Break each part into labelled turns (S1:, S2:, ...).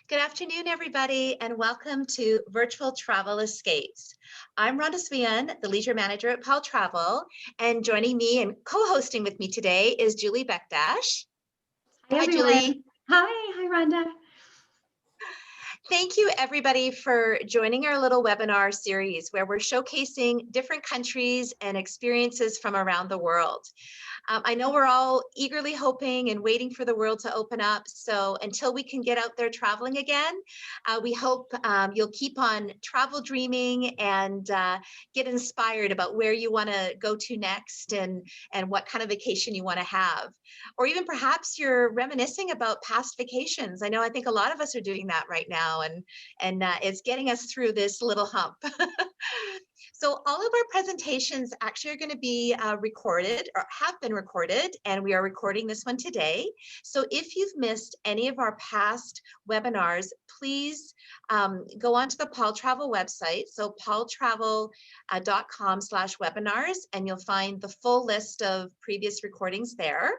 S1: Good afternoon, everybody, and welcome to Virtual Travel Escapes. I'm Rhonda Svian, the Leisure Manager at Paul Travel, and joining me and co-hosting with me today is Julie Bekdash.
S2: Hi,
S1: Hi,
S2: everyone.
S1: Julie.
S2: Hi, Rhonda.
S1: Thank you, everybody, for joining our little webinar series where we're showcasing different countries and experiences from around the world. I know we're all eagerly hoping and waiting for the world to open up. So until we can get out there traveling again, we hope you'll keep on travel dreaming and get inspired about where you want to go to next and what kind of vacation you want to have. Or even perhaps you're reminiscing about past vacations. I think a lot of us are doing that right now, and it's getting us through this little hump. So all of our presentations actually are going to be recorded or have been recorded, and we are recording this one today. So if you've missed any of our past webinars, please go onto the Paul Travel website, so paultravel.com/webinars, and you'll find the full list of previous recordings there.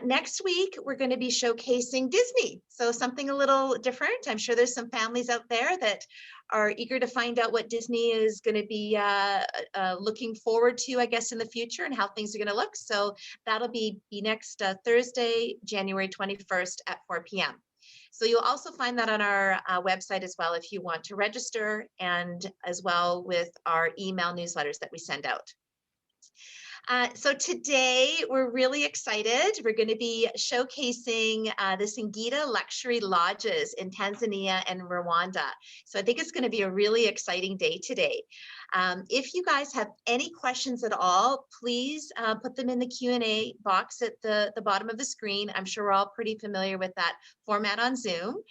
S1: Next week, we're going to be showcasing Disney. So something a little different. I'm sure there's some families out there that are eager to find out what Disney is going to be looking forward to, I guess, in the future and how things are going to look. So that'll be next Thursday, January 21st at 4 p.m. So you'll also find that on our website as well if you want to register, and as well with our email newsletters that we send out. So today we're really excited. We're going to be showcasing the Singita luxury lodges in Tanzania and Rwanda. So I think it's going to be a really exciting day today. If you guys have any questions at all, please put them in the Q&A box at the bottom of the screen. I'm sure we're all pretty familiar with that format on Zoom.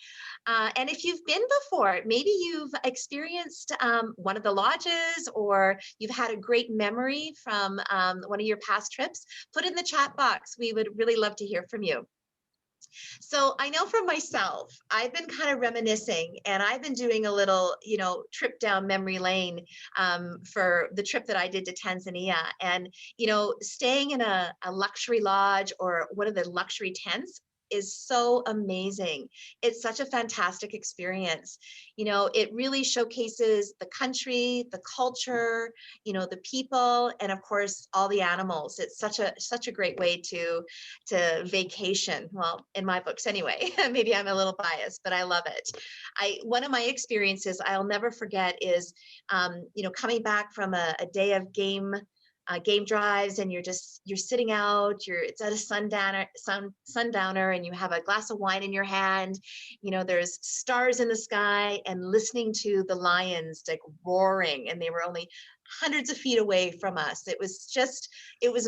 S1: And if you've been before, maybe you've experienced one of the lodges, or you've had a great memory from one of your past trips, put in the chat box. We would really love to hear from you. So I know for myself, I've been kind of reminiscing, and I've been doing a little, trip down memory lane for the trip that I did to Tanzania. And, staying in a luxury lodge or one of the luxury tents is so amazing. It's such a fantastic experience. It really showcases the country, the culture, the people, and of course, all the animals. It's such a great way to vacation. Well, in my books anyway. Maybe I'm a little biased, but I love it. One of my experiences I'll never forget is, coming back from a day of game drives, and you're sitting out, it's at a sundowner, and you have a glass of wine in your hand, there's stars in the sky, and listening to the lions like roaring, and they were only hundreds of feet away from us. It was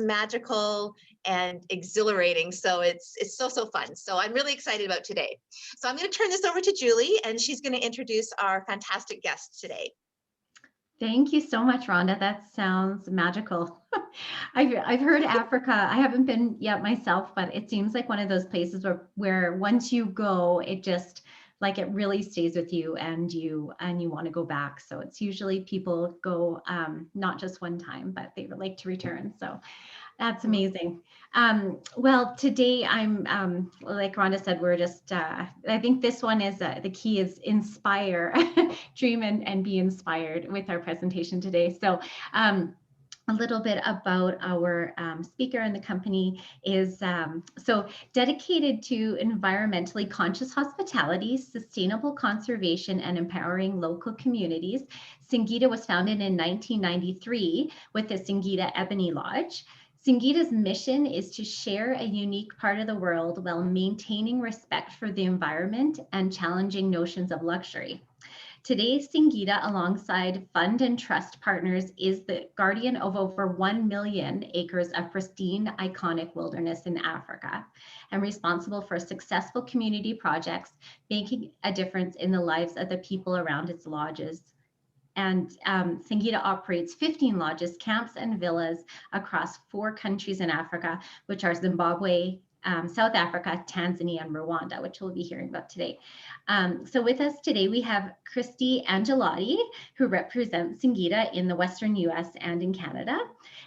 S1: magical and exhilarating. So it's so fun. So I'm really excited about today. So I'm going to turn this over to Julie, and she's going to introduce our fantastic guests today.
S2: Thank you so much, Rhonda. That sounds magical. I've heard Africa. I haven't been yet myself, but it seems like one of those places where once you go, it just it really stays with you, and you want to go back. So it's usually people go not just one time, but they would like to return. So that's amazing. Well, today I'm, like Rhonda said, we're just, I think this one is, the key is inspire, dream and be inspired with our presentation today. So a little bit about our speaker and the company is, so dedicated to environmentally conscious hospitality, sustainable conservation, and empowering local communities. Singita was founded in 1993 with the Singita Ebony Lodge. Singita's mission is to share a unique part of the world while maintaining respect for the environment and challenging notions of luxury. Today, Singita, alongside fund and trust partners, is the guardian of over 1 million acres of pristine, iconic wilderness in Africa, and responsible for successful community projects, making a difference in the lives of the people around its lodges. And Singita operates 15 lodges, camps, and villas across 4 countries in Africa, which are Zimbabwe, South Africa, Tanzania, and Rwanda, which we'll be hearing about today. So with us today, we have Kristy Angellotti, who represents Singita in the Western US and in Canada,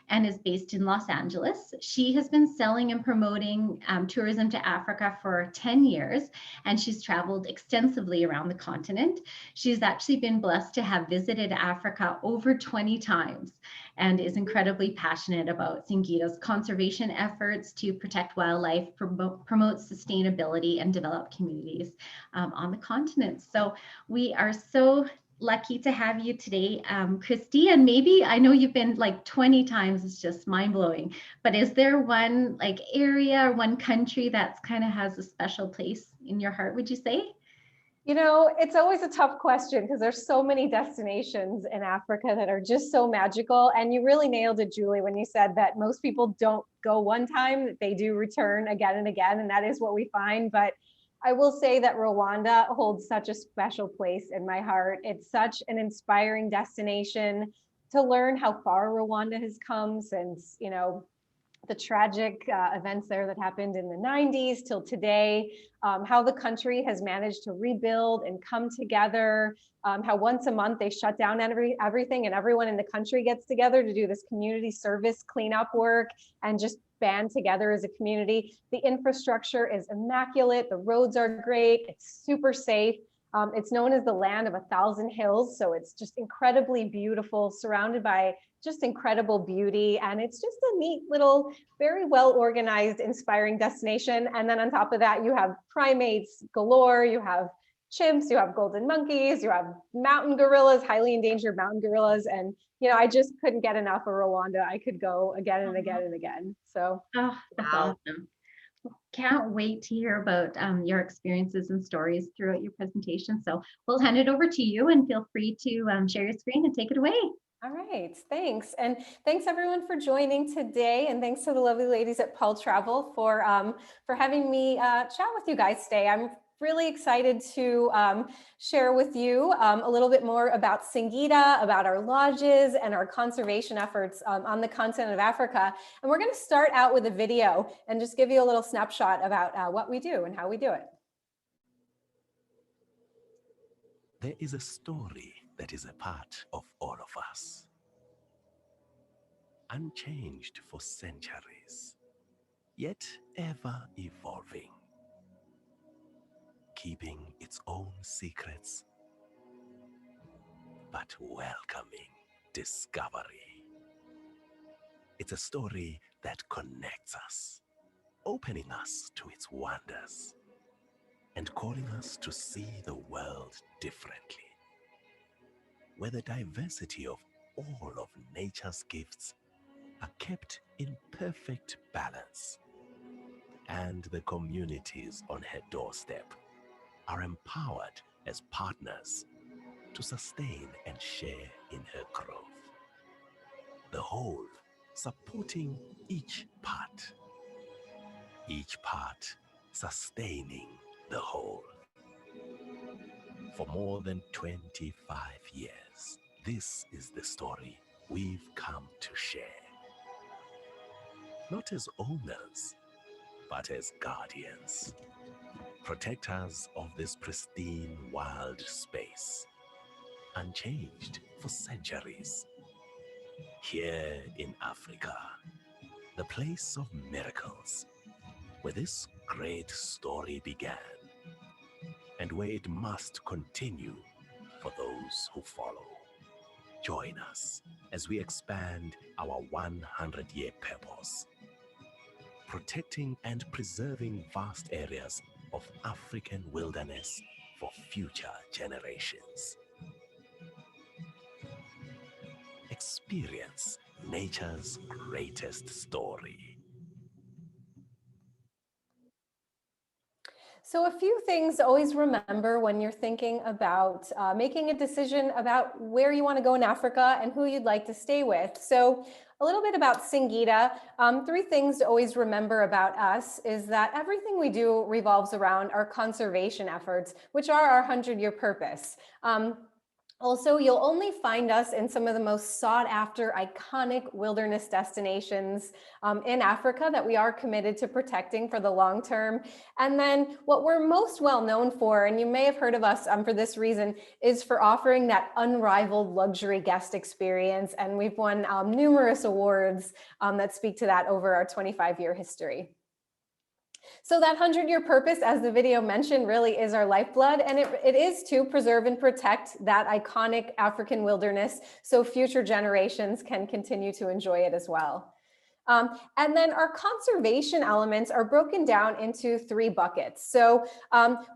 S2: and is based in Los Angeles. She has been selling and promoting tourism to Africa for 10 years, and she's traveled extensively around the continent. She's actually been blessed to have visited Africa over 20 times and is incredibly passionate about Singita's conservation efforts to protect wildlife, promote sustainability, and develop communities on the continent. So we are so lucky to have you today, Kristy. And maybe, I know you've been like 20 times, it's just mind-blowing, but is there one like area or one country that's kind of has a special place in your heart, would you say?
S3: You know, it's always a tough question because there's so many destinations in Africa that are just so magical. And you really nailed it, Julie, when you said that most people don't go one time, they do return again and again. And that is what we find. But I will say that Rwanda holds such a special place in my heart. It's such an inspiring destination to learn how far Rwanda has come since, you know, the tragic events there that happened in the 90s till today, how the country has managed to rebuild and come together, how once a month they shut down everything and everyone in the country gets together to do this community service cleanup work and just band together as a community. The infrastructure is immaculate, the roads are great, it's super safe. It's known as the land of 1,000 hills, so it's just incredibly beautiful, surrounded by just incredible beauty. And it's just a neat little, very well organized, inspiring destination. And then on top of that, you have primates galore, you have chimps, you have golden monkeys, you have mountain gorillas, highly endangered mountain gorillas. And, you know, I just couldn't get enough of Rwanda. I could go again and again and again. So,
S2: Oh, that's awesome. Can't wait to hear about your experiences and stories throughout your presentation. So we'll hand it over to you and feel free to share your screen and take it away.
S3: all right, thanks. And thanks everyone for joining today. And thanks to the lovely ladies at Paul Travel for having me chat with you guys today. I'm really excited to share with you a little bit more about Singita, about our lodges and our conservation efforts on the continent of Africa. And we're going to start out with a video and just give you a little snapshot about what we do and how we do it.
S4: There is a story that is a part of all of us, unchanged for centuries, yet ever evolving, keeping its own secrets, but welcoming discovery. It's a story that connects us, opening us to its wonders, and calling us to see the world differently, where the diversity of all of nature's gifts are kept in perfect balance, and the communities on her doorstep are empowered as partners to sustain and share in her growth. The whole supporting each part sustaining the whole. For more than 25 years, this is the story we've come to share. Not as owners, but as guardians, protectors of this pristine wild space, unchanged for centuries. Here in Africa, the place of miracles, where this great story began, and where it must continue for those who follow. Join us as we expand our 100-year purpose, protecting and preserving vast areas of African wilderness for future generations. Experience nature's greatest story.
S3: So a few things to always remember when you're thinking about making a decision about where you want to go in Africa and who you'd like to stay with. So a little bit about Singita. 3 things to always remember about us is that everything we do revolves around our conservation efforts, which are our 100-year purpose. Also, you'll only find us in some of the most sought after iconic wilderness destinations in Africa that we are committed to protecting for the long term. And then what we're most well known for, and you may have heard of us for this reason, is for offering that unrivaled luxury guest experience. And we've won numerous awards that speak to that over our 25-year history. So that 100-year purpose, as the video mentioned, really is our lifeblood, and it is to preserve and protect that iconic African wilderness so future generations can continue to enjoy it as well. And then our conservation elements are broken down into 3 buckets. So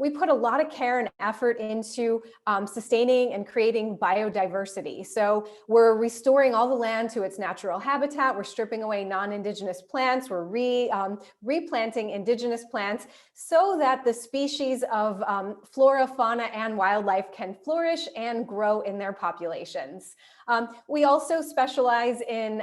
S3: we put a lot of care and effort into sustaining and creating biodiversity. So we're restoring all the land to its natural habitat. We're stripping away non-indigenous plants. We're replanting indigenous plants so that the species of flora, fauna, and wildlife can flourish and grow in their populations. We also specialize in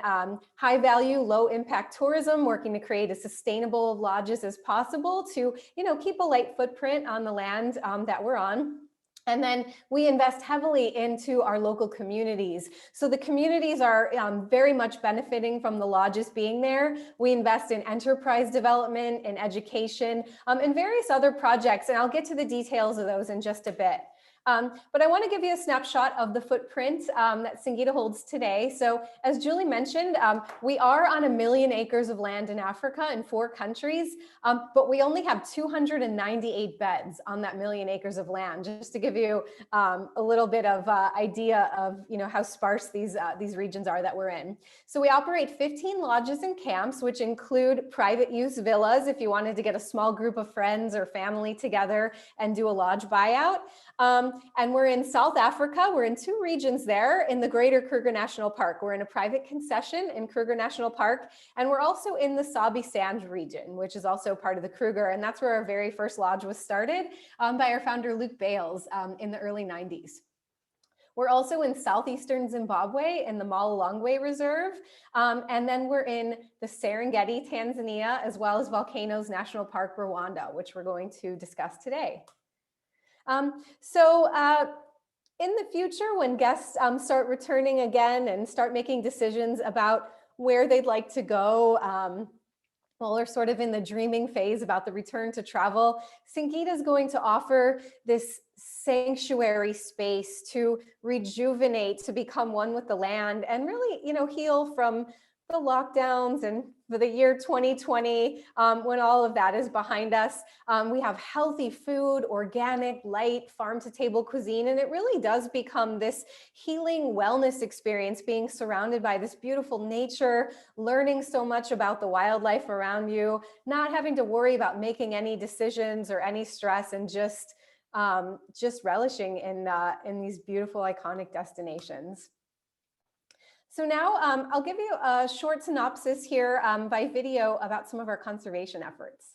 S3: high value, low impact tourism, working to create as sustainable lodges as possible to, keep a light footprint on the land that we're on. And then we invest heavily into our local communities. So the communities are very much benefiting from the lodges being there. We invest in enterprise development, in education, and various other projects. And I'll get to the details of those in just a bit. But I want to give you a snapshot of the footprint that Singita holds today. So as Julie mentioned, we are on 1 million acres of land in Africa in 4 countries, but we only have 298 beds on that 1 million acres of land, just to give you a little bit of idea of how sparse these regions are that we're in. So we operate 15 lodges and camps, which include private use villas if you wanted to get a small group of friends or family together and do a lodge buyout. And we're in South Africa. We're in 2 regions there in the greater Kruger National Park. We're in a private concession in Kruger National Park. And we're also in the Sabi Sand region, which is also part of the Kruger. And that's where our very first lodge was started by our founder, Luke Bales, in the early 90s. We're also in southeastern Zimbabwe in the Malolongwe Reserve. And then we're in the Serengeti, Tanzania, as well as Volcanoes National Park, Rwanda, which we're going to discuss today. In the future, when guests start returning again and start making decisions about where they'd like to go, while they're sort of in the dreaming phase about the return to travel, Singita is going to offer this sanctuary space to rejuvenate, to become one with the land, and really, heal from the lockdowns and for the year 2020, when all of that is behind us. We have healthy food, organic, light, farm-to-table cuisine, and it really does become this healing wellness experience, being surrounded by this beautiful nature, learning so much about the wildlife around you, not having to worry about making any decisions or any stress, and just relishing in these beautiful, iconic destinations. So now I'll give you a short synopsis here by video about some of our conservation efforts.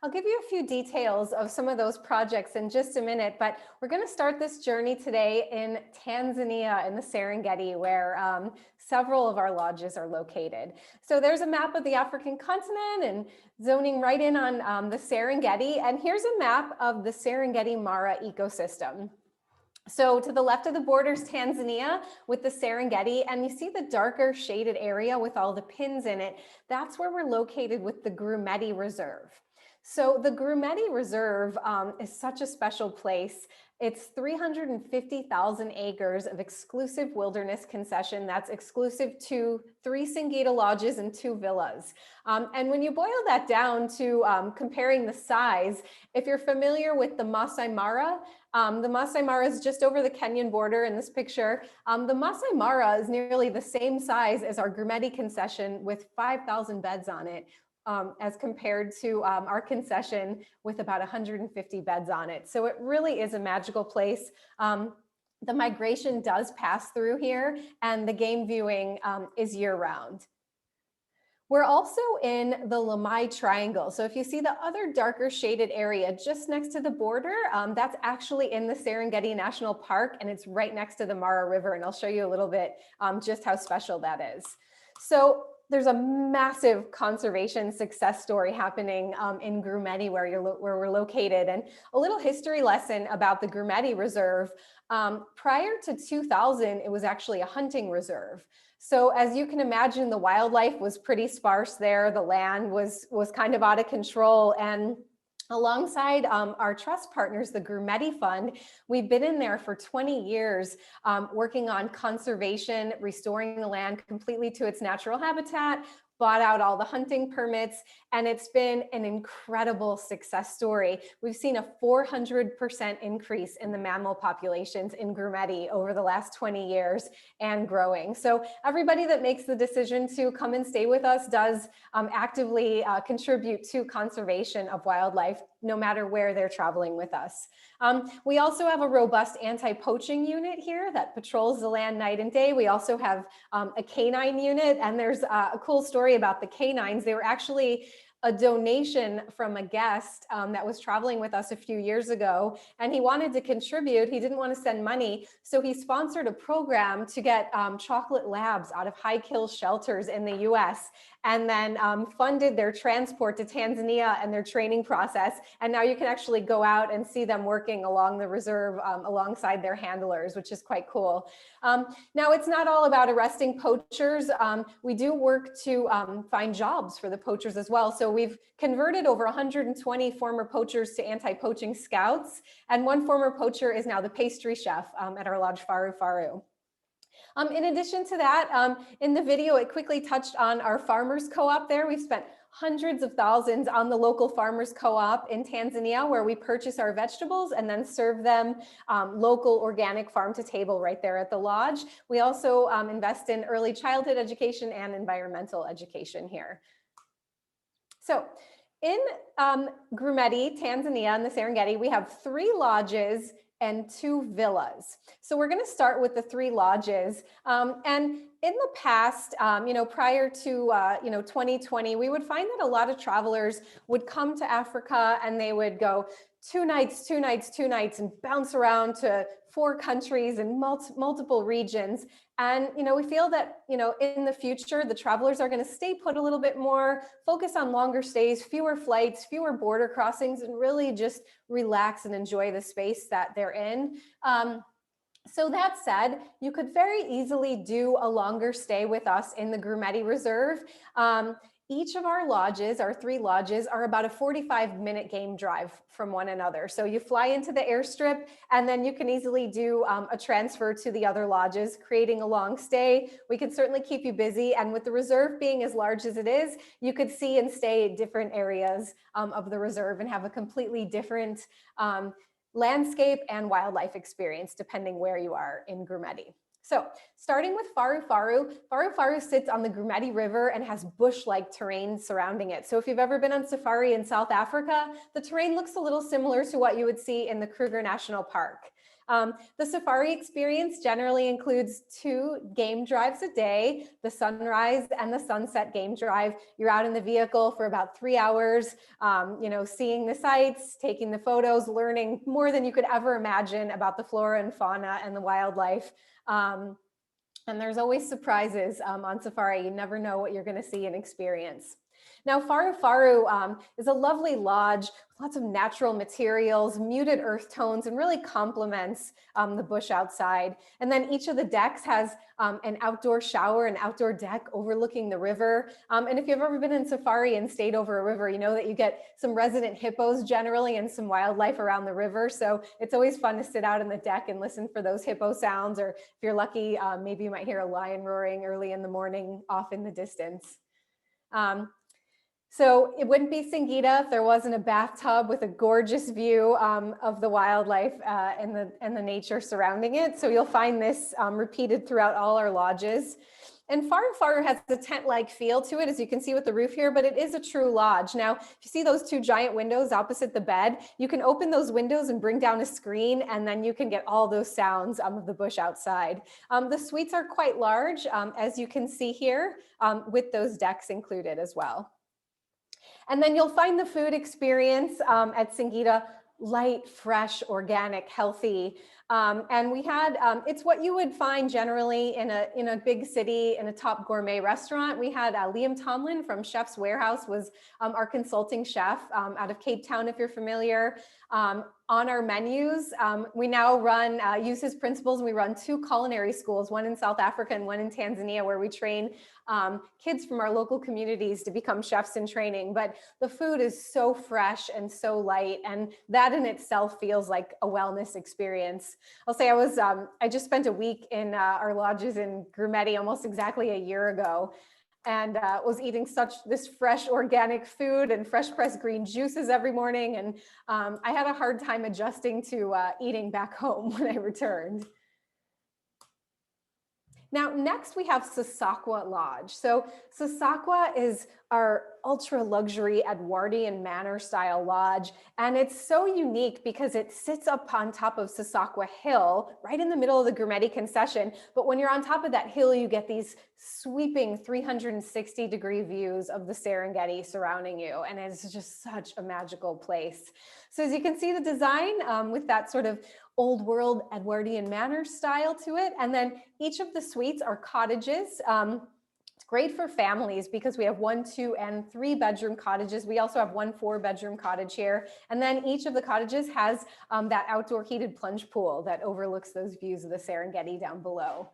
S3: I'll give you a few details of some of those projects in just a minute, but we're going to start this journey today in Tanzania in the Serengeti, where several of our lodges are located. So there's a map of the African continent and zoning right in on the Serengeti. And here's a map of the Serengeti Mara ecosystem. So to the left of the border is Tanzania with the Serengeti, and you see the darker shaded area with all the pins in it. That's where we're located with the Grumeti Reserve. So the Grumeti Reserve is such a special place. It's 350,000 acres of exclusive wilderness concession that's exclusive to 3 Singita lodges and 2 villas. And when you boil that down to comparing the size, if you're familiar with the Masai Mara is just over the Kenyan border in this picture. The Masai Mara is nearly the same size as our Grumeti concession with 5,000 beds on it. As compared to our concession with about 150 beds on it. So it really is a magical place. The migration does pass through here, and the game viewing is year-round. We're also in the Lamai Triangle. So if you see the other darker shaded area just next to the border, that's actually in the Serengeti National Park, and it's right next to the Mara River. And I'll show you a little bit just how special that is. So there's a massive conservation success story happening in Grumeti where we're located. And a little history lesson about the Grumeti Reserve. Prior to 2000, it was actually a hunting reserve. So as you can imagine, the wildlife was pretty sparse there. The land was kind of out of control. And alongside our trust partners, the Grumeti Fund, we've been in there for 20 years working on conservation, restoring the land completely to its natural habitat, bought out all the hunting permits, and it's been an incredible success story. We've seen a 400% increase in the mammal populations in Grumeti over the last 20 years and growing. So everybody that makes the decision to come and stay with us does actively contribute to conservation of wildlife, no matter where they're traveling with us. We also have a robust anti-poaching unit here that patrols the land night and day. We also have a canine unit, and there's a cool story about the canines. They were actually a donation from a guest that was traveling with us a few years ago, and he wanted to contribute. He didn't want to send money, so he sponsored a program to get chocolate labs out of high kill shelters in the US, and then funded their transport to Tanzania and their training process. And now you can actually go out and see them working along the reserve alongside their handlers, which is quite cool. Now, it's not all about arresting poachers. We do work to find jobs for the poachers as well. So we've converted over 120 former poachers to anti-poaching scouts. And one former poacher is now the pastry chef at our lodge, Faru Faru. In addition to that, in the video, it quickly touched on our farmers co-op there. We've spent hundreds of thousands on the local farmers co-op in Tanzania, where we purchase our vegetables and then serve them local organic farm to table right there at the lodge. We also invest in early childhood education and environmental education here. So in Grumeti, Tanzania, and the Serengeti, we have 3 lodges and 2 villas. So we're going to start with the 3 lodges. And in the past, prior to 2020, we would find that a lot of travelers would come to Africa and they would go 2 nights, 2 nights, 2 nights, and bounce around to 4 countries and multiple regions. And, we feel that, in the future, the travelers are going to stay put a little bit more, focus on longer stays, fewer flights, fewer border crossings, and really just relax and enjoy the space that they're in. So that said, you could very easily do a longer stay with us in the Grumeti Reserve. Each of our lodges, our 3 lodges, are about a 45-minute game drive from one another. So you fly into the airstrip, and then you can easily do a transfer to the other lodges, creating a long stay. We can certainly keep you busy. And with the reserve being as large as it is, you could see and stay at different areas of the reserve and have a completely different landscape and wildlife experience, depending where you are in Grumeti. So starting with Faru Faru, Faru Faru sits on the Grumeti River and has bush-like terrain surrounding it. So if you've ever been on safari in South Africa, the terrain looks a little similar to what you would see in the Kruger National Park. The safari experience generally includes 2 game drives a day, the sunrise and the sunset game drive. You're out in the vehicle for about 3 hours, seeing the sights, taking the photos, learning more than you could ever imagine about the flora and fauna and the wildlife. And there's always surprises on safari. You never know what you're going to see and experience. Now, Faru Faru is a lovely lodge with lots of natural materials, muted earth tones, and really complements the bush outside. And then each of the decks has an outdoor shower, an outdoor deck overlooking the river. And if you've ever been in safari and stayed over a river, you know that you get some resident hippos generally and some wildlife around the river. So it's always fun to sit out on the deck and listen for those hippo sounds. Or if you're lucky, maybe you might hear a lion roaring early in the morning off in the distance. So it wouldn't be Singita if there wasn't a bathtub with a gorgeous view of the wildlife and the nature surrounding it. So you'll find this repeated throughout all our lodges. And Faru Faru has a tent-like feel to it, as you can see with the roof here, but it is a true lodge. Now, if you see those 2 giant windows opposite the bed, you can open those windows and bring down a screen, and then you can get all those sounds of the bush outside. The suites are quite large, as you can see here, with those decks included as well. And then you'll find the food experience at Singita light, fresh, organic, healthy. And we had, it's what you would find generally in a big city, in a top gourmet restaurant. We had Liam Tomlin from Chef's Warehouse was our consulting chef out of Cape Town, if you're familiar. On our menus, we now use his principles. We run 2 culinary schools, one in South Africa and one in Tanzania, where we train kids from our local communities to become chefs in training. But the food is so fresh and so light, and that in itself feels like a wellness experience. I'll say I just spent a week in our lodges in Grumeti almost exactly a year ago, and was eating this fresh organic food and fresh pressed green juices every morning. And I had a hard time adjusting to eating back home when I returned. Now, next we have Sasakwa Lodge. So Sasakwa is our ultra luxury Edwardian manor style lodge. And it's so unique because it sits up on top of Sasakwa Hill, right in the middle of the Grumeti concession. But when you're on top of that hill, you get these sweeping 360-degree views of the Serengeti surrounding you. And it's just such a magical place. So as you can see the design with that sort of old world Edwardian manor style to it. And then each of the suites are cottages. It's great for families because we have 1, 2, and 3 bedroom cottages. We also have 1 4-bedroom cottage here. And then each of the cottages has that outdoor heated plunge pool that overlooks those views of the Serengeti down below.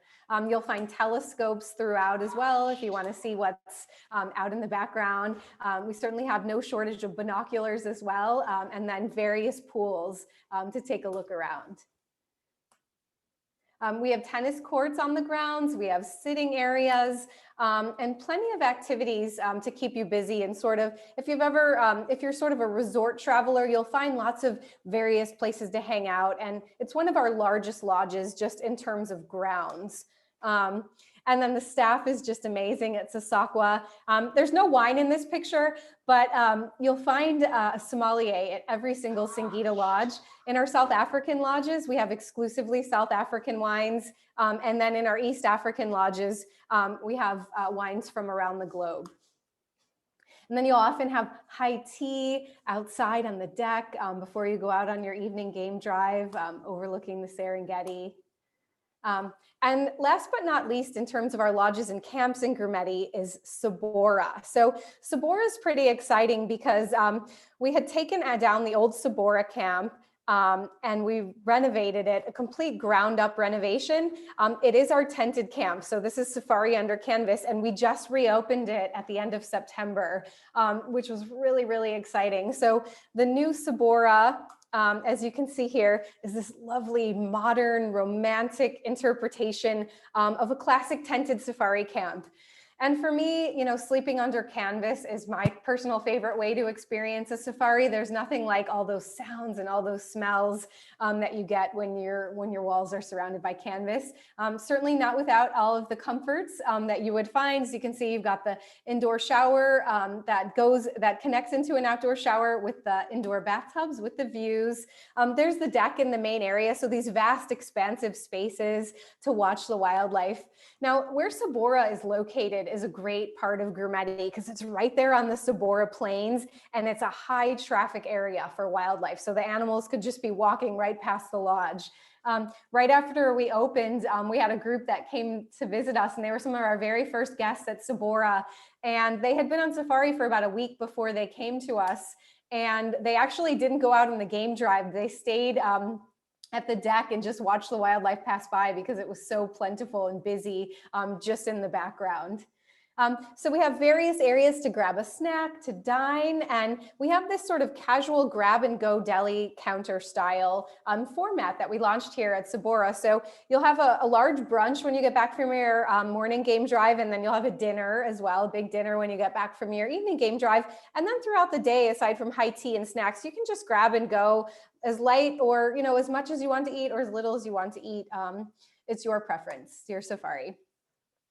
S3: You'll find telescopes throughout as well if you want to see what's out in the background. We certainly have no shortage of binoculars as well, and then various pools to take a look around. We have tennis courts on the grounds, we have sitting areas, and plenty of activities to keep you busy. And sort of, if you're sort of a resort traveler, you'll find lots of various places to hang out. And it's one of our largest lodges just in terms of grounds. And then the staff is just amazing at Sasakwa. There's no wine in this picture, but you'll find a sommelier at every single Singita lodge. In our South African lodges, we have exclusively South African wines. And then in our East African lodges, we have wines from around the globe. And then you'll often have high tea outside on the deck before you go out on your evening game drive overlooking the Serengeti. And last but not least, in terms of our lodges and camps in Grumeti, is Sabora. So Sabora is pretty exciting because we had taken down the old Sabora camp and we renovated it, a complete ground up renovation. It is our tented camp. So this is Safari Under Canvas, and we just reopened it at the end of September, which was really, really exciting. So the new Sabora, as you can see here, is this lovely, modern, romantic interpretation of a classic tented safari camp. And for me, you know, sleeping under canvas is my personal favorite way to experience a safari. There's nothing like all those sounds and all those smells that you get when your walls are surrounded by canvas. Certainly not without all of the comforts that you would find. As you can see, you've got the indoor shower that connects into an outdoor shower with the indoor bathtubs with the views. There's the deck in the main area. So these vast, expansive spaces to watch the wildlife. Now, where Sabora is located is a great part of Grumeti because it's right there on the Sabora Plains, and it's a high traffic area for wildlife. So the animals could just be walking right past the lodge. Right after we opened, we had a group that came to visit us, and they were some of our very first guests at Sabora. And they had been on safari for about a week before they came to us. And they actually didn't go out on the game drive. They stayed at the deck and just watched the wildlife pass by because it was so plentiful and busy just in the background. So we have various areas to grab a snack, to dine, and we have this sort of casual grab and go deli counter style format that we launched here at Sabora. So you'll have a large brunch when you get back from your morning game drive, and then you'll have a dinner as well, a big dinner when you get back from your evening game drive. And then throughout the day, aside from high tea and snacks, you can just grab and go as light or, you know, as much as you want to eat or as little as you want to eat. It's your preference, your safari.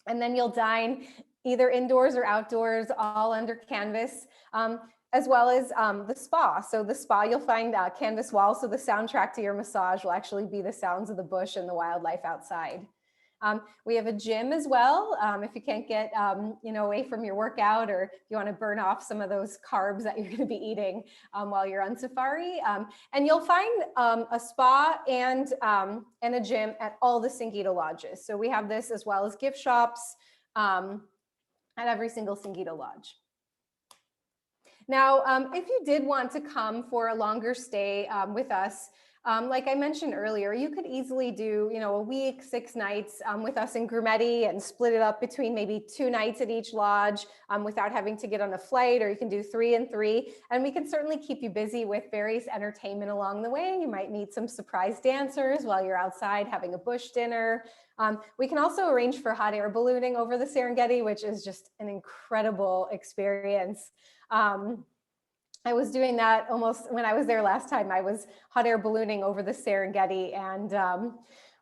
S3: And then you'll dine either indoors or outdoors, all under canvas, as well as the spa. So the spa, you'll find canvas walls. So the soundtrack to your massage will actually be the sounds of the bush and the wildlife outside. We have a gym as well. If you can't get you know, away from your workout, or you want to burn off some of those carbs that you're going to be eating while you're on safari. And you'll find a spa and a gym at all the Singita lodges. So we have this as well as gift shops at every single Singita lodge. Now, if you did want to come for a longer stay with us, like I mentioned earlier, you could easily do, you know, a week, 6 nights with us in Grumeti and split it up between maybe 2 nights at each lodge without having to get on a flight, or you can do 3 and 3. And we can certainly keep you busy with various entertainment along the way. You might meet some surprise dancers while you're outside having a bush dinner. We can also arrange for hot air ballooning over the Serengeti, which is just an incredible experience. I was doing that almost when I was there last time. I was hot air ballooning over the Serengeti, and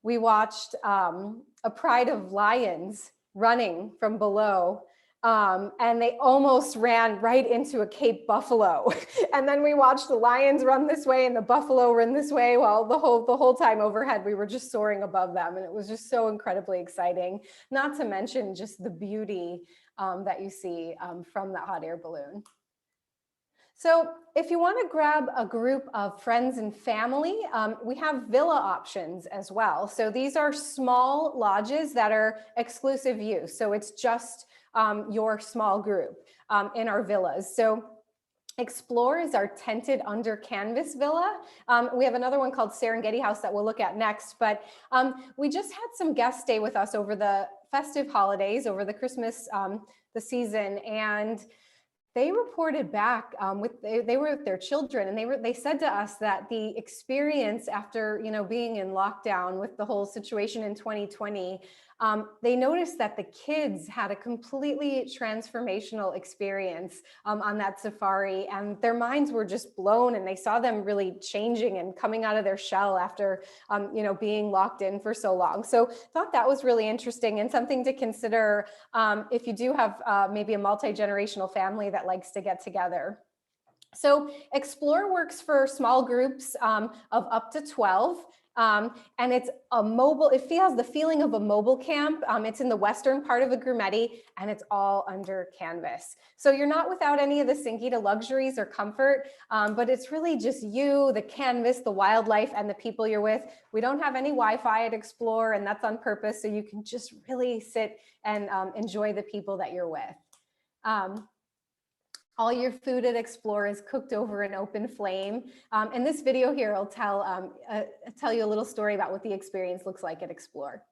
S3: we watched a pride of lions running from below, and they almost ran right into a Cape buffalo. And then we watched the lions run this way and the buffalo run this way, while the whole time overhead we were just soaring above them, and it was just so incredibly exciting. Not to mention just the beauty that you see from that hot air balloon. So if you want to grab a group of friends and family, we have villa options as well. So these are small lodges that are exclusive use. So it's just your small group in our villas. So Explore is our tented under canvas villa. We have another one called Serengeti House that we'll look at next, but we just had some guests stay with us over the festive holidays, over the Christmas, the season, and they reported back they were with their children, and they said to us that the experience after, you know, being in lockdown with the whole situation in 2020, they noticed that the kids had a completely transformational experience on that safari, and their minds were just blown, and they saw them really changing and coming out of their shell after you know, being locked in for so long. So thought that was really interesting and something to consider if you do have maybe a multi-generational family that likes to get together. So Explore works for small groups of up to 12. And it's a mobile, it has the feeling of a mobile camp. It's in the western part of the Grumeti, and it's all under canvas. So you're not without any of the Singita luxuries or comfort, but it's really just you, the canvas, the wildlife, and the people you're with. We don't have any Wi-Fi at Explore, and that's on purpose, so you can just really sit and enjoy the people that you're with. All your food at Explore is cooked over an open flame. And this video here will tell you a little story about what the experience looks like at Explore.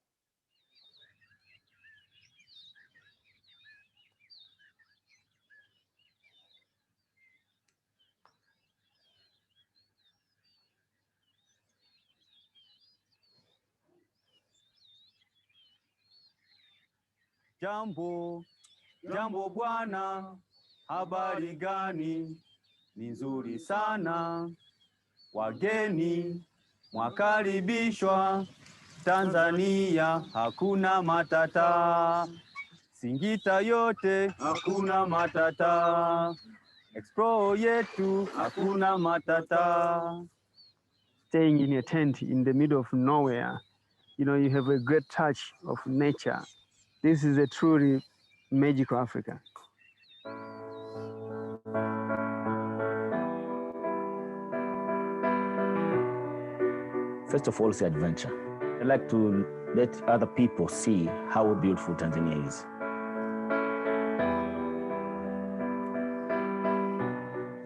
S5: Jambo. Jambo bwana, habari gani? Ni nzuri sana. Wageni mwakaribishwa. Tanzania hakuna matata. Singita yote hakuna matata. Explore yetu hakuna matata. Staying in a tent in the middle of nowhere, you know, you have a great touch of nature. This is a truly magical Africa.
S6: First of all, it's adventure. I like to let other people see how beautiful Tanzania is.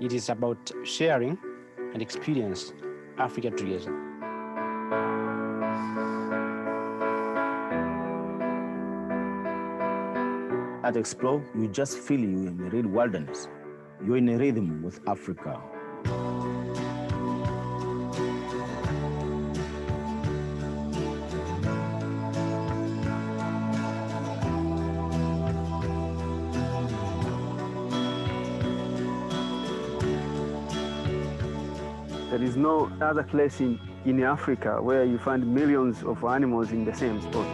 S7: It is about sharing and experience Africa together.
S6: At Explore, you just feel you're in a real wilderness. You're in a rhythm with Africa.
S5: There is no other place in Africa where you find millions of animals in the same spot.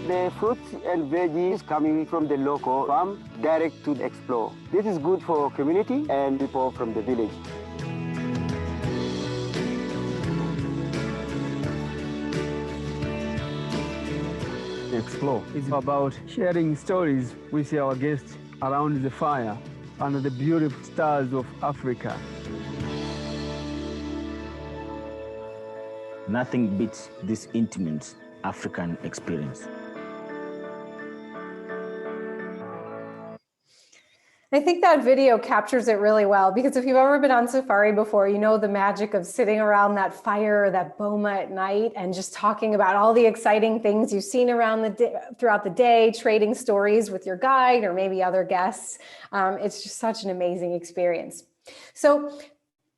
S5: The fruits and veggies coming from the local farm direct to Explore. This is good for community and people from the village. Explore is about sharing stories with our guests around the fire under the beautiful stars of Africa.
S6: Nothing beats this intimate African experience.
S3: I think that video captures it really well, because if you've ever been on safari before, you know the magic of sitting around that fire or that boma at night and just talking about all the exciting things you've seen around throughout the day, trading stories with your guide or maybe other guests. It's just such an amazing experience. So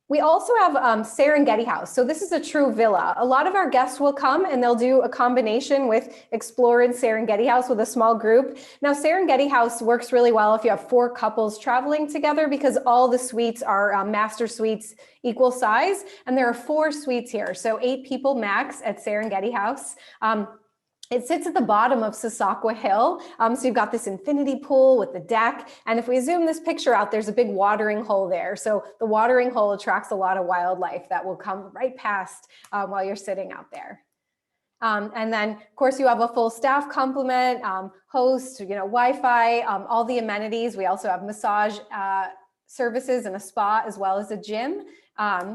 S3: we also have Serengeti House. So this is a true villa. A lot of our guests will come and they'll do a combination with Explore in Serengeti House with a small group. Now, Serengeti House works really well if you have 4 couples traveling together, because all the suites are master suites equal size. And there are 4 suites here. So 8 people max at Serengeti House. It sits at the bottom of Sosakwa Hill. So you've got this infinity pool with the deck. And if we zoom this picture out, there's a big watering hole there. So the watering hole attracts a lot of wildlife that will come right past while you're sitting out there. And then, of course, you have a full staff complement, host, Wi-Fi, all the amenities. We also have massage services and a spa, as well as a gym.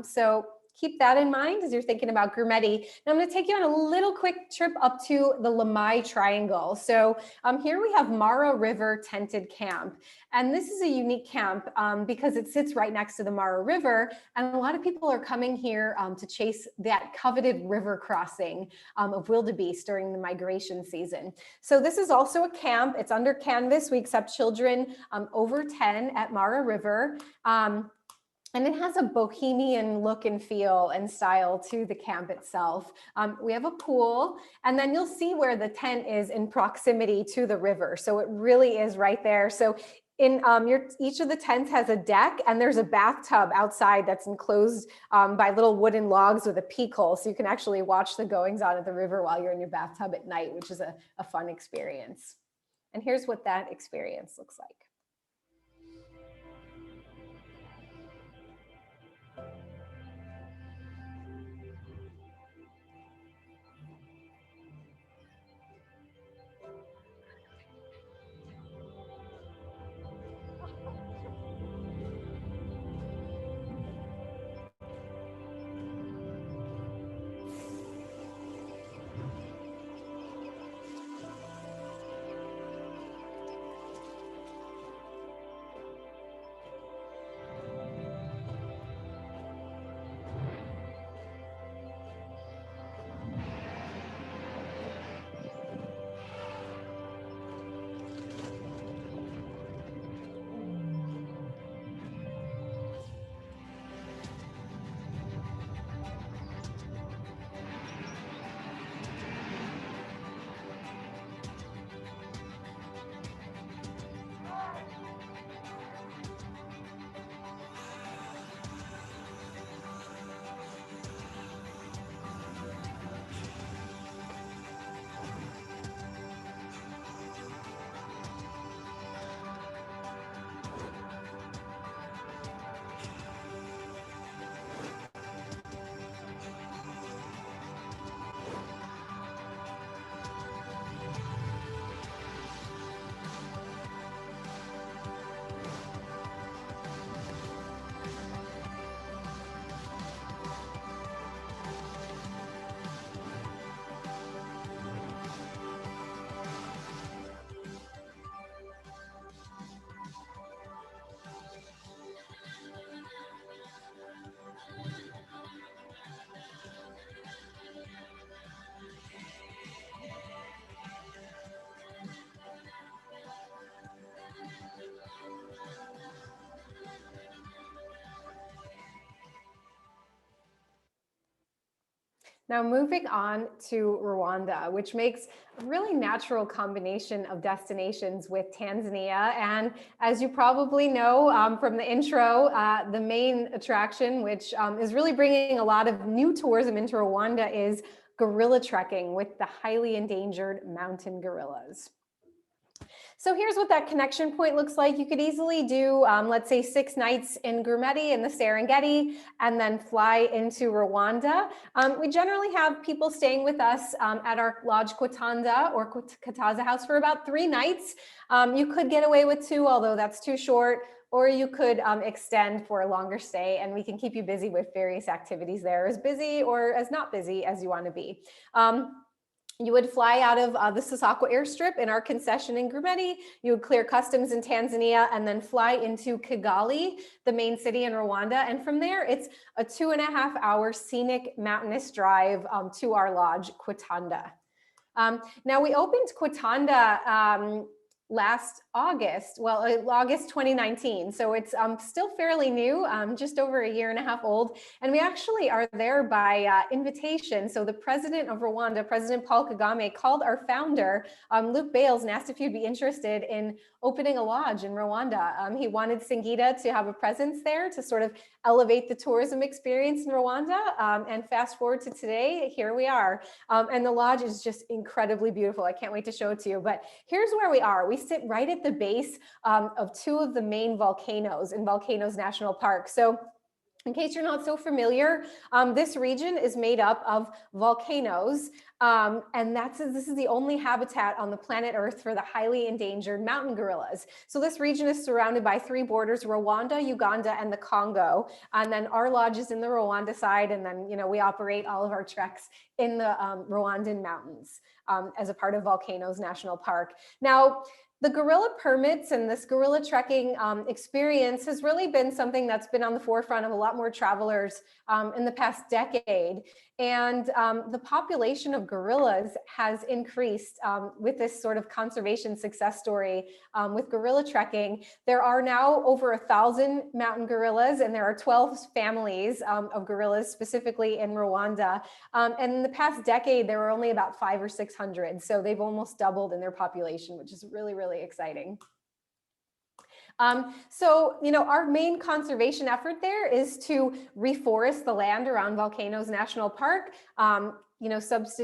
S3: So keep that in mind as you're thinking about Grumeti. Now I'm going to take you on a little quick trip up to the Lamai Triangle. So here we have Mara River Tented Camp. And this is a unique camp because it sits right next to the Mara River. And a lot of people are coming here to chase that coveted river crossing of wildebeest during the migration season. So this is also a camp. It's under canvas. We accept children over 10 at Mara River. And it has a bohemian look and feel and style to the camp itself. We have a pool, and then you'll see where the tent is in proximity to the river. So it really is right there. So in each of the tents has a deck, and there's a bathtub outside that's enclosed by little wooden logs with a peak hole. So you can actually watch the goings on at the river while you're in your bathtub at night, which is a fun experience. And here's what that experience looks like. Now moving on to Rwanda, which makes a really natural combination of destinations with Tanzania. And as you probably know from the intro, the main attraction, which is really bringing a lot of new tourism into Rwanda, is gorilla trekking with the highly endangered mountain gorillas. So here's what that connection point looks like. You could easily do, let's say, 6 nights in Gurmeti in the Serengeti, and then fly into Rwanda. We generally have people staying with us at our Lodge Kwatanda or Kataza House for about 3 nights. You could get away with 2, although that's too short, or you could extend for a longer stay, and we can keep you busy with various activities there, as busy or as not busy as you want to be. You would fly out of the Sasakwa airstrip in our concession in Gurmeti. You would clear customs in Tanzania and then fly into Kigali, the main city in Rwanda. And from there, it's a 2.5-hour scenic mountainous drive to our lodge, Kwatanda. Now we opened Kwatanda last August, well, August 2019. So it's still fairly new, just over 1.5 years old. And we actually are there by invitation. So the president of Rwanda, President Paul Kagame, called our founder, Luke Bales, and asked if you'd be interested in opening a lodge in Rwanda. He wanted Singita to have a presence there to sort of elevate the tourism experience in Rwanda. And fast forward to today, here we are. And the lodge is just incredibly beautiful. I can't wait to show it to you. But here's where we are. We sit right at the base of 2 of the main volcanoes in Volcanoes National Park. So in case you're not so familiar, this region is made up of volcanoes, and this is the only habitat on the planet Earth for the highly endangered mountain gorillas. So this region is surrounded by 3 borders: Rwanda, Uganda, and the Congo. And then our lodge is in the Rwanda side, and then we operate all of our treks in the Rwandan mountains as a part of Volcanoes National Park. Now, the gorilla permits and this gorilla trekking experience has really been something that's been on the forefront of a lot more travelers in the past decade. And the population of gorillas has increased with this sort of conservation success story with gorilla trekking. There are now over 1,000 mountain gorillas, and there are 12 families of gorillas specifically in Rwanda. And in the past decade, there were only about 500 or 600. So they've almost doubled in their population, which is really, really exciting. So, our main conservation effort there is to reforest the land around Volcanoes National Park,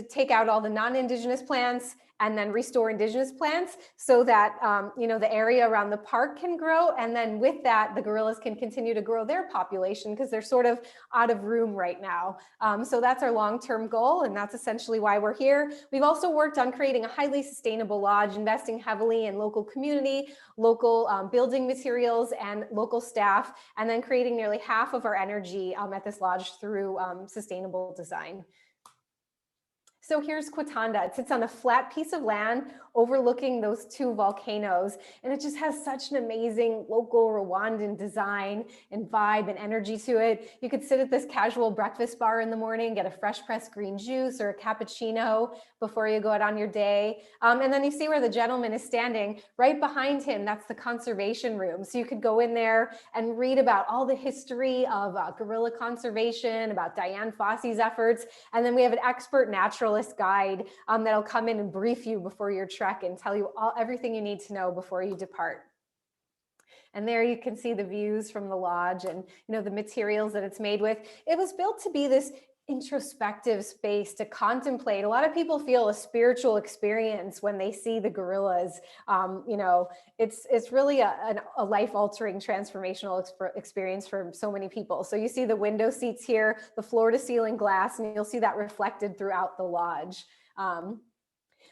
S3: take out all the non-indigenous plants and then restore indigenous plants so that, the area around the park can grow. And then with that, the gorillas can continue to grow their population because they're sort of out of room right now. So that's our long-term goal, and that's essentially why we're here. We've also worked on creating a highly sustainable lodge, investing heavily in local community, local building materials, and local staff, and then creating nearly half of our energy at this lodge through sustainable design. So here's Kwatanda. It sits on a flat piece of land overlooking those 2 volcanoes. And it just has such an amazing local Rwandan design and vibe and energy to it. You could sit at this casual breakfast bar in the morning, get a fresh pressed green juice or a cappuccino before you go out on your day. And then you see where the gentleman is standing. Right behind him, that's the conservation room. So you could go in there and read about all the history of gorilla conservation, about Diane Fossey's efforts. And then we have an expert naturalist guide that'll come in and brief you before your trek and tell you everything you need to know before you depart. And there you can see the views from the lodge and the materials that it's made with. It was built to be this introspective space to contemplate. A lot of people feel a spiritual experience when they see the gorillas. It's really a life-altering, transformational experience for so many people. So you see the window seats here, the floor-to-ceiling glass, and you'll see that reflected throughout the lodge.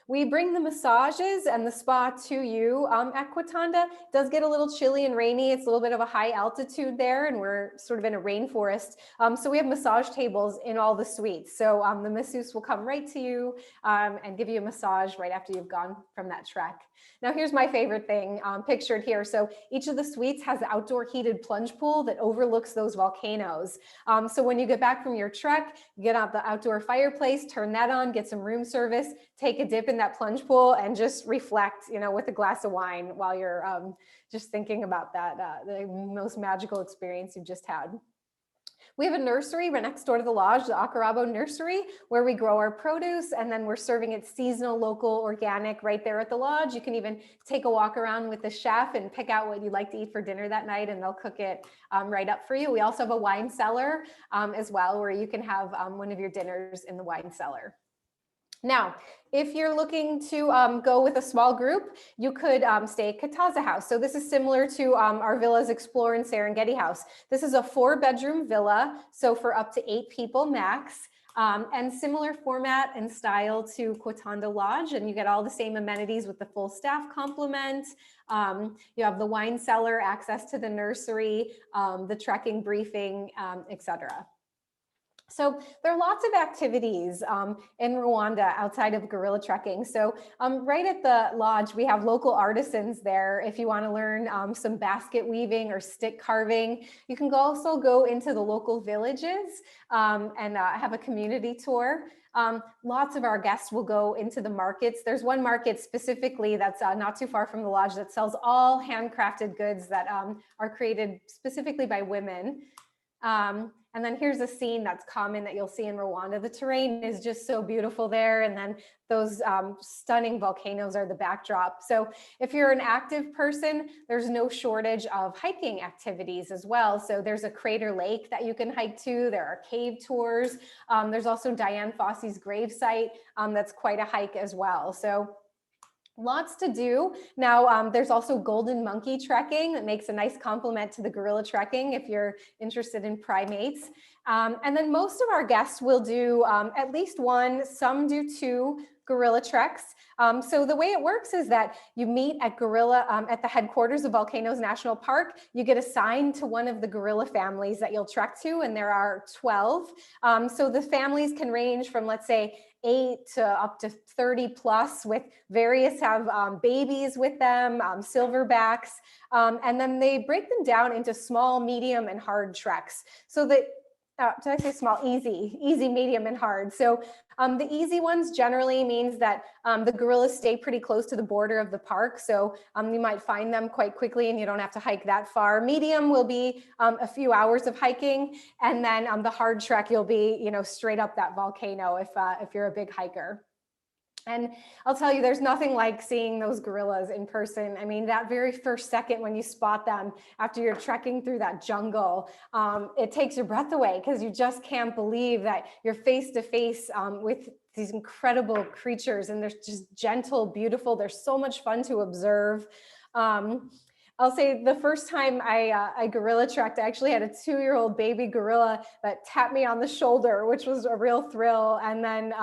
S3: We bring the massages and the spa to you at Kwatanda. It does get a little chilly and rainy. It's a little bit of a high altitude there, and we're sort of in a rainforest. So we have massage tables in all the suites. So the masseuse will come right to you and give you a massage right after you've gone from that trek. Now here's my favorite thing pictured here. So each of the suites has an outdoor heated plunge pool that overlooks those volcanoes. So when you get back from your trek, you get out the outdoor fireplace, turn that on, get some room service, take a dip in that plunge pool, and just reflect, with a glass of wine while you're just thinking about that, the most magical experience you've just had. We have a nursery right next door to the lodge, the Akarabo Nursery, where we grow our produce, and then we're serving it seasonal, local, organic right there at the lodge. You can even take a walk around with the chef and pick out what you'd like to eat for dinner that night, and they'll cook it right up for you. We also have a wine cellar as well, where you can have one of your dinners in the wine cellar. Now, if you're looking to go with a small group, you could stay at Kataza House. So this is similar to our Villas Explore and Serengeti House. This is a 4-bedroom villa, so for up to 8 people max, and similar format and style to Kwatanda Lodge, and you get all the same amenities with the full staff complement. You have the wine cellar, access to the nursery, the trekking briefing, etc. So there are lots of activities in Rwanda outside of gorilla trekking. So right at the lodge, we have local artisans there. If you want to learn some basket weaving or stick carving, you can also go into the local villages and have a community tour. Lots of our guests will go into the markets. There's one market specifically that's not too far from the lodge that sells all handcrafted goods that are created specifically by women. And then here's a scene that's common that you'll see in Rwanda. The terrain is just so beautiful there. And then those stunning volcanoes are the backdrop. So if you're an active person, there's no shortage of hiking activities as well. So there's a crater lake that you can hike to. There are cave tours. There's also Diane Fossey's gravesite that's quite a hike as well. So lots to do. Now, there's also golden monkey trekking that makes a nice complement to the gorilla trekking if you're interested in primates. And then most of our guests will do at least one, some do 2 gorilla treks. So the way it works is that you meet at at the headquarters of Volcanoes National Park. You get assigned to one of the gorilla families that you'll trek to, and there are 12. So the families can range from, let's say, 8 to up to 30 plus, with various have babies with them, silverbacks, and then they break them down into small, medium, and hard treks. So that, did I say small? Easy, medium, and hard. So the easy ones generally means that the gorillas stay pretty close to the border of the park. So you might find them quite quickly and you don't have to hike that far. Medium will be a few hours of hiking. And then the hard trek, you'll be, straight up that volcano if you're a big hiker. And I'll tell you, there's nothing like seeing those gorillas in person. I mean, that very first second when you spot them after you're trekking through that jungle, it takes your breath away because you just can't believe that you're face to face with these incredible creatures, and they're just gentle, beautiful. They're so much fun to observe. I'll say the first time I gorilla trekked, I actually had a 2-year-old baby gorilla that tapped me on the shoulder, which was a real thrill. And then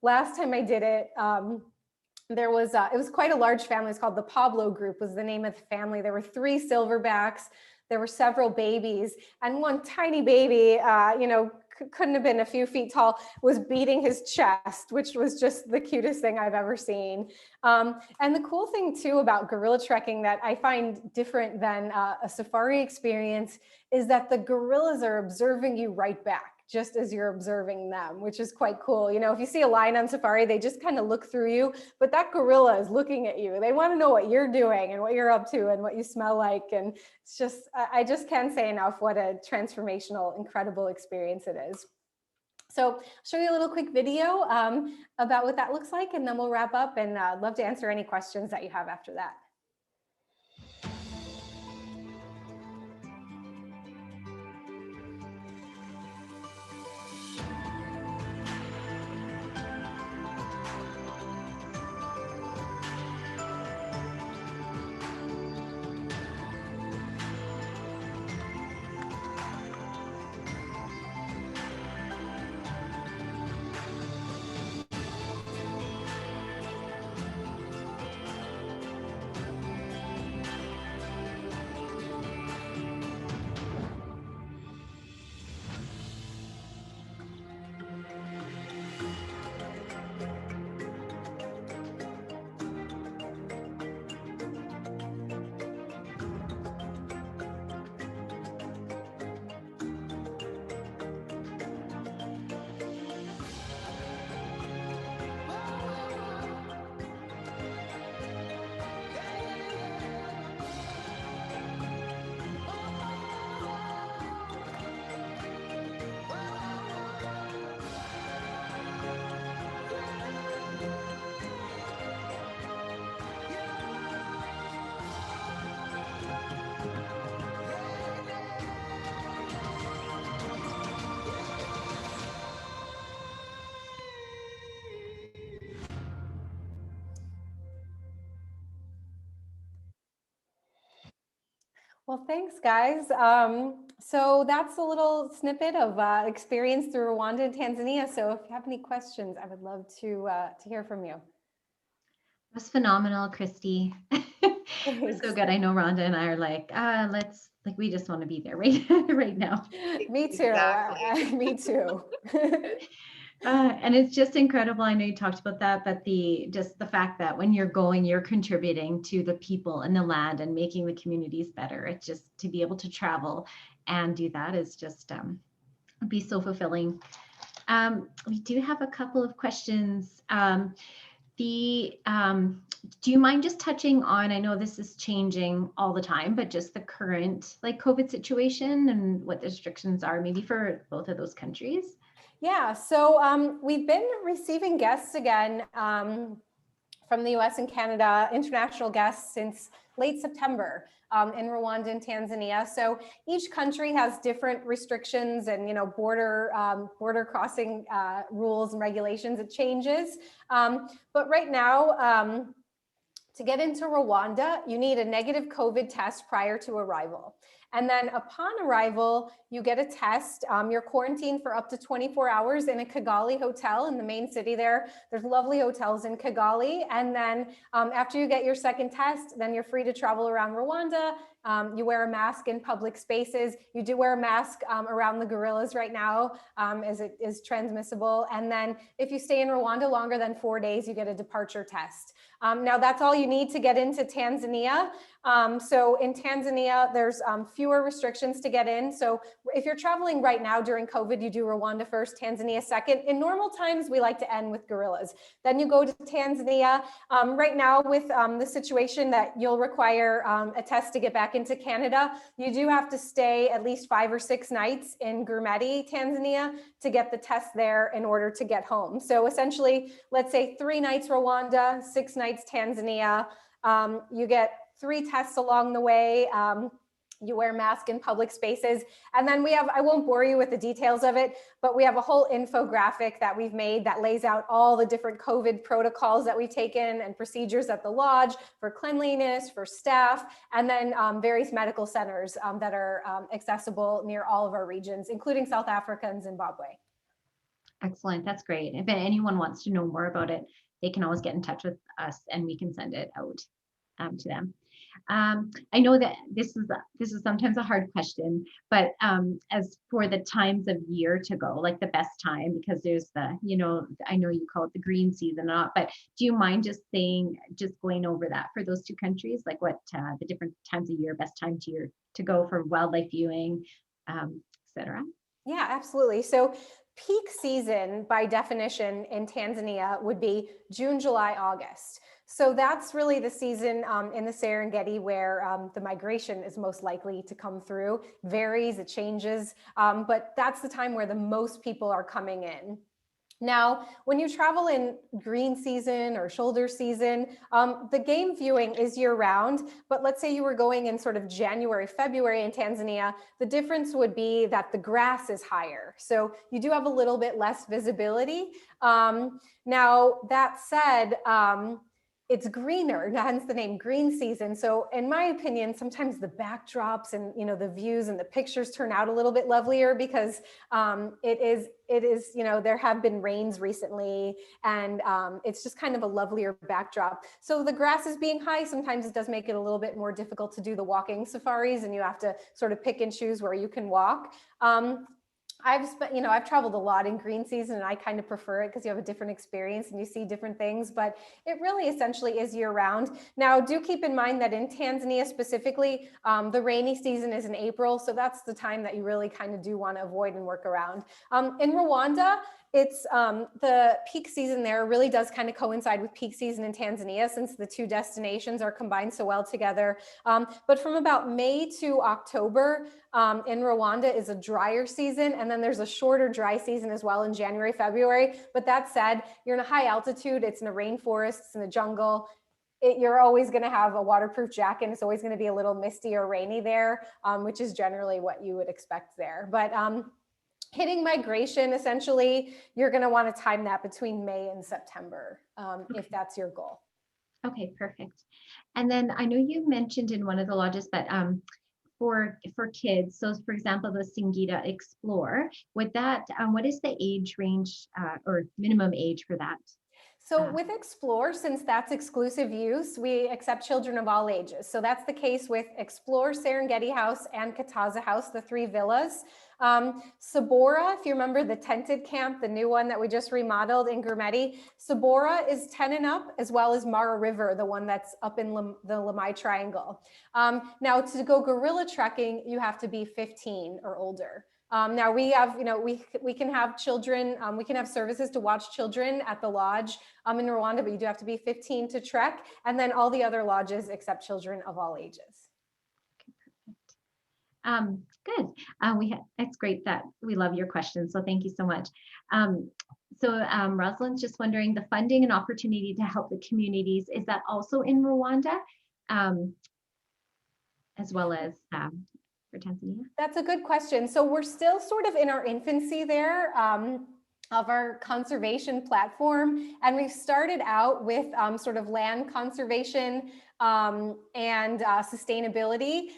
S3: last time I did it, it was quite a large family. It's called the Pablo Group was the name of the family. There were 3 silverbacks. There were several babies, and one tiny baby, couldn't have been a few feet tall, was beating his chest, which was just the cutest thing I've ever seen. And the cool thing too about gorilla trekking that I find different than a safari experience is that the gorillas are observing you right back, just as you're observing them, which is quite cool. If you see a lion on safari, they just kind of look through you, but that gorilla is looking at you. They want to know what you're doing and what you're up to and what you smell like. And it's just, I just can't say enough what a transformational, incredible experience it is. So I'll show you a little quick video about what that looks like, and then we'll wrap up, and I'd love to answer any questions that you have after that. Well, thanks, guys. So that's a little snippet of experience through Rwanda and Tanzania. So if you have any questions, I would love to hear from you.
S2: It was phenomenal, Kristy. It was so
S3: Thanks.
S2: good. I know Rhonda and I are like, let's like we just want to be there right right now.
S3: Me too.
S1: Exactly.
S3: Me too.
S2: And it's just incredible. I know you talked about that, but just the fact that when you're going, you're contributing to the people and the land and making the communities better. It's just to be able to travel and do that is just be so fulfilling. We do have a couple of questions. Do you mind just touching on, I know this is changing all the time, but just the current like COVID situation and what the restrictions are maybe for both of those countries?
S3: Yeah, so we've been receiving guests again from the US and Canada, international guests since late September in Rwanda and Tanzania. So each country has different restrictions and border crossing rules and regulations. It changes. But right now, to get into Rwanda, you need a negative COVID test prior to arrival. And then upon arrival, you get a test. You're quarantined for up to 24 hours in a Kigali hotel in the main city there. There's lovely hotels in Kigali. And then after you get your second test, then you're free to travel around Rwanda. You wear a mask in public spaces. You do wear a mask around the gorillas right now as it is transmissible. And then if you stay in Rwanda longer than 4 days, you get a departure test. Now that's all you need to get into Tanzania. So in Tanzania, there's fewer restrictions to get in. So if you're traveling right now during COVID, you do Rwanda first, Tanzania second. In normal times, we like to end with gorillas. Then you go to Tanzania. Right now with the situation that you'll require a test to get back into Canada, you do have to stay at least 5 or 6 nights in Gurmeti, Tanzania to get the test there in order to get home. So essentially, let's say 3 nights Rwanda, 6 nights Tanzania. You get 3 tests along the way. You wear a mask in public spaces. And then we have, I won't bore you with the details of it, but we have a whole infographic that we've made that lays out all the different COVID protocols that we've taken and procedures at the lodge for cleanliness, for staff, and then various medical centers that are accessible near all of our regions, including South Africa and Zimbabwe.
S2: Excellent. That's great. If anyone wants to know more about it, they can always get in touch with us and we can send it out to them. I know that this is sometimes a hard question, but as for the times of year to go, like the best time, because there's the, I know you call it the green season, but do you mind just going over that for those 2 countries, like what the different times of year, best time to go for wildlife viewing, etc.?
S3: Yeah, absolutely. So peak season by definition in Tanzania would be June, July, August. So that's really the season in the Serengeti where the migration is most likely to come through. Varies, it changes, but that's the time where the most people are coming in. Now, when you travel in green season or shoulder season, the game viewing is year round, but let's say you were going in sort of January, February in Tanzania, the difference would be that the grass is higher. So you do have a little bit less visibility. Now, that said, it's greener, hence the name green season. So in my opinion, sometimes the backdrops and the views and the pictures turn out a little bit lovelier because it is there have been rains recently and it's just kind of a lovelier backdrop. So the grass is being high, sometimes it does make it a little bit more difficult to do the walking safaris and you have to sort of pick and choose where you can walk. I've traveled a lot in green season and I kind of prefer it because you have a different experience and you see different things, but it really essentially is year round. Now, do keep in mind that in Tanzania specifically, the rainy season is in April. So that's the time that you really kind of do want to avoid and work around. In Rwanda, it's the peak season there really does kind of coincide with peak season in Tanzania since the 2 destinations are combined so well together. But from about May to October in Rwanda is a drier season. And then there's a shorter dry season as well in January, February. But that said, you're in a high altitude, it's in a rainforest, it's in the jungle. You're always going to have a waterproof jacket. It's always going to be a little misty or rainy there, which is generally what you would expect there. But hitting migration, essentially, you're going to want to time that between May and September, if that's your goal.
S2: Okay, perfect. And then I know you mentioned in one of the lodges that for kids, so for example, the Singita Explore, would that, what is the age range or minimum age for that?
S3: So with Explore, since that's exclusive use, we accept children of all ages. So that's the case with Explore, Serengeti House, and Kataza House, the 3 villas. Sabora, if you remember the tented camp, the new one that we just remodeled in Gurmeti, Sabora is 10 and up, as well as Mara River, the one that's up in the Lamai Triangle. Now to go gorilla trekking, you have to be 15 or older. Now we have, we can have children, we can have services to watch children at the lodge in Rwanda, but you do have to be 15 to trek. And then all the other lodges accept children of all ages.
S2: Good. It's great that we love your questions. So thank you so much. Rosalind's just wondering, the funding and opportunity to help the communities, is that also in Rwanda, as well as for Tanzania?
S3: That's a good question. So we're still sort of in our infancy there of our conservation platform. And we've started out with sort of land conservation and sustainability.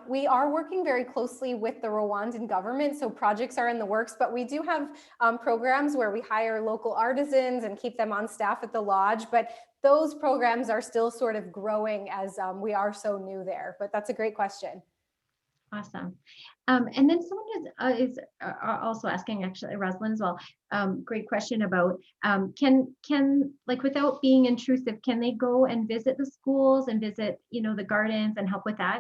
S3: We are working very closely with the Rwandan government, so projects are in the works, but we do have programs where we hire local artisans and keep them on staff at the lodge, but those programs are still sort of growing as we are so new there, but that's a great question.
S2: Awesome. And then someone is also asking, actually, Rosalind as well, great question about, can like, without being intrusive, can they go and visit the schools and visit, the gardens and help with that?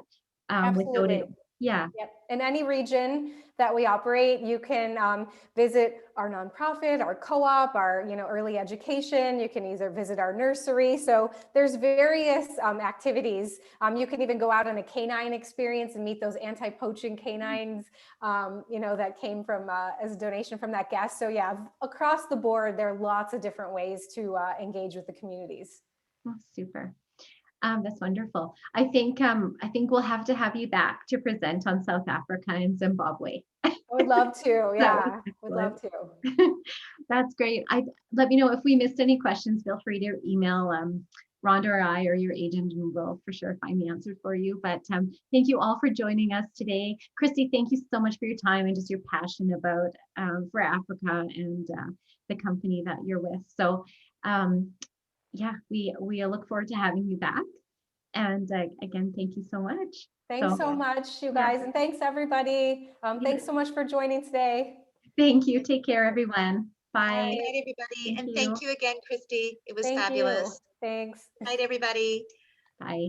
S3: Absolutely.
S2: Yeah.
S3: Yep. In any region that we operate, you can visit our nonprofit, our co-op, our early education. You can either visit our nursery. So there's various activities. You can even go out on a canine experience and meet those anti-poaching canines, that came from as a donation from that guest. So yeah, across the board, there are lots of different ways to engage with the communities.
S2: Oh, super. That's wonderful. I think we'll have to have you back to present on South Africa and Zimbabwe.
S3: I would love to. Yeah, would love to.
S2: That's great. Let me know if we missed any questions. Feel free to email Rhonda or I or your agent, and we'll for sure find the answer for you. But thank you all for joining us today. Kristy, thank you so much for your time and just your passion about for Africa and the company that you're with. So yeah, we look forward to having you back. And again, thank you so much.
S3: Thanks so much, you guys. And thanks, everybody. Thanks so much for joining today.
S2: Thank you. Take care, everyone. Bye.
S1: Good night, everybody. Thank you again, Kristy. It was
S3: Thank
S1: fabulous.
S3: You. Thanks.
S1: Good night, everybody.
S2: Bye.